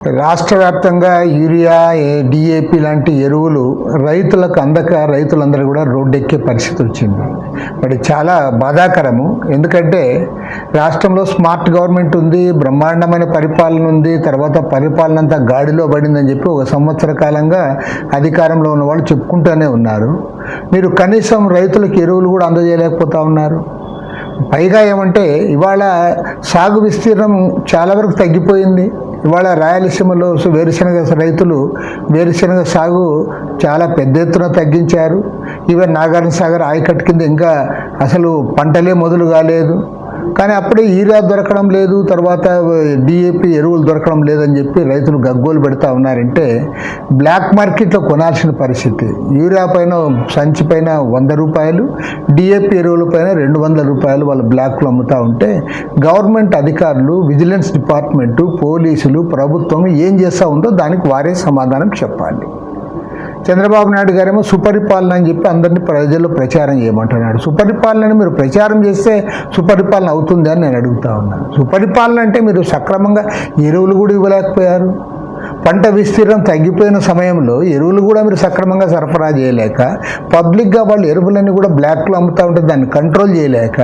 రాష్ట్ర వ్యాప్తంగా urea, DAP లాంటి ఎరువులు రైతులకు అందక రైతులందరూ కూడా రోడ్డెక్కే పరిస్థితి వచ్చింది. మరి చాలా బాధాకరము. ఎందుకంటే రాష్ట్రంలో స్మార్ట్ గవర్నమెంట్ ఉంది, బ్రహ్మాండమైన పరిపాలన ఉంది, తర్వాత పరిపాలన అంతా గాడిలో పడిందని చెప్పి ఒక సంవత్సర కాలంగా అధికారంలో ఉన్న వాళ్ళు చెప్పుకుంటూనే ఉన్నారు. మీరు కనీసం రైతులకు ఎరువులు కూడా అందజేయలేకపోతా ఉన్నారు. పైగా ఏమంటే ఇవాళ సాగు విస్తీర్ణం చాలా వరకు తగ్గిపోయింది. ఇవాళ రాయలసీమలో వేరుశనగ రైతులు వేరుశనగ సాగు చాలా పెద్ద ఎత్తున తగ్గించారు. ఈవెన్ నాగార్జున సాగర్ ఆయకట్టు కింద ఇంకా అసలు పంటలే మొదలు కాలేదు. కానీ అప్పుడే యూరియా దొరకడం లేదు, తర్వాత డిఏపి ఎరువులు దొరకడం లేదని చెప్పి రైతులు గగ్గోలు పెడతా ఉన్నారంటే బ్లాక్ మార్కెట్లో కొనాల్సిన పరిస్థితి. యూరియా పైన సంచి పైన 100 రూపాయలు, డిఏపి ఎరువుల పైన 200 రూపాయలు వాళ్ళు బ్లాక్లో అమ్ముతూ ఉంటే గవర్నమెంట్ అధికారులు, విజిలెన్స్ డిపార్ట్మెంటు, పోలీసులు, ప్రభుత్వం ఏం చేస్తూ ఉందో దానికి వారే సమాధానం చెప్పాలి. చంద్రబాబు నాయుడు గారేమో సుపరిపాలన అని చెప్పి అందరినీ ప్రజల్లో ప్రచారం చేయమంటున్నాడు. సుపరిపాలన మీరు ప్రచారం చేస్తే సుపరిపాలన అవుతుంది అని నేను అడుగుతా ఉన్నాను. సుపరిపాలన అంటే మీరు సక్రమంగా ఎరువులు కూడా ఇవ్వలేకపోయారు. పంట విస్తీర్ణం తగ్గిపోయిన సమయంలో ఎరువులు కూడా మీరు సక్రమంగా సరఫరా చేయలేక, పబ్లిక్గా వాళ్ళు ఎరువులన్నీ కూడా బ్లాక్లో అమ్ముతూ ఉంటే దాన్ని కంట్రోల్ చేయలేక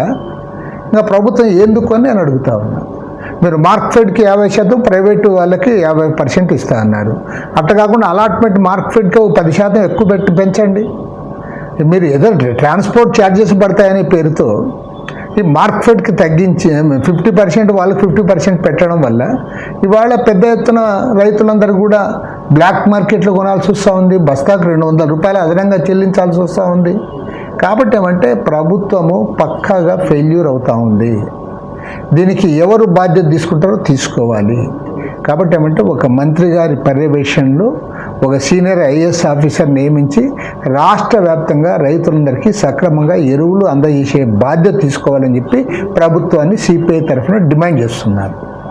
ఇంకా ప్రభుత్వం ఎందుకు అని నేను అడుగుతా ఉన్నాను. మీరు మార్క్ఫెడ్కి 50%, ప్రైవేటు వాళ్ళకి 50% ఇస్తా అన్నారు. అట్లా కాకుండా అలాట్మెంట్ మార్క్ఫెడ్కి 10% ఎక్కువ పెంచండి. మీరు ఏదో ట్రాన్స్పోర్ట్ ఛార్జెస్ పడతాయనే పేరుతో ఈ మార్క్ఫెడ్కి తగ్గించి 50% వాళ్ళకి 50% పెట్టడం వల్ల ఇవాళ పెద్ద ఎత్తున రైతులందరూ కూడా బ్లాక్ మార్కెట్లో కొనాల్సి వస్తూ ఉంది. బస్తాకు 200 రూపాయలు అదనంగా చెల్లించాల్సి వస్తూ ఉంది. కాబట్టి ఏమంటే ప్రభుత్వము పక్కాగా ఫెయిల్యూర్ అవుతూ ఉంది. దీనికి ఎవరు బాధ్యత తీసుకుంటారో తీసుకోవాలి. కాబట్టి ఏమంటే ఒక మంత్రి గారి పర్యవేక్షణలో ఒక సీనియర్ ఐఏఎస్ ఆఫీసర్ నియమించి రాష్ట్ర వ్యాప్తంగా రైతులందరికీ సక్రమంగా ఎరువులు అందజేసే బాధ్యత తీసుకోవాలని చెప్పి ప్రభుత్వాన్ని సిపిఐ తరఫున డిమాండ్ చేస్తున్నారు.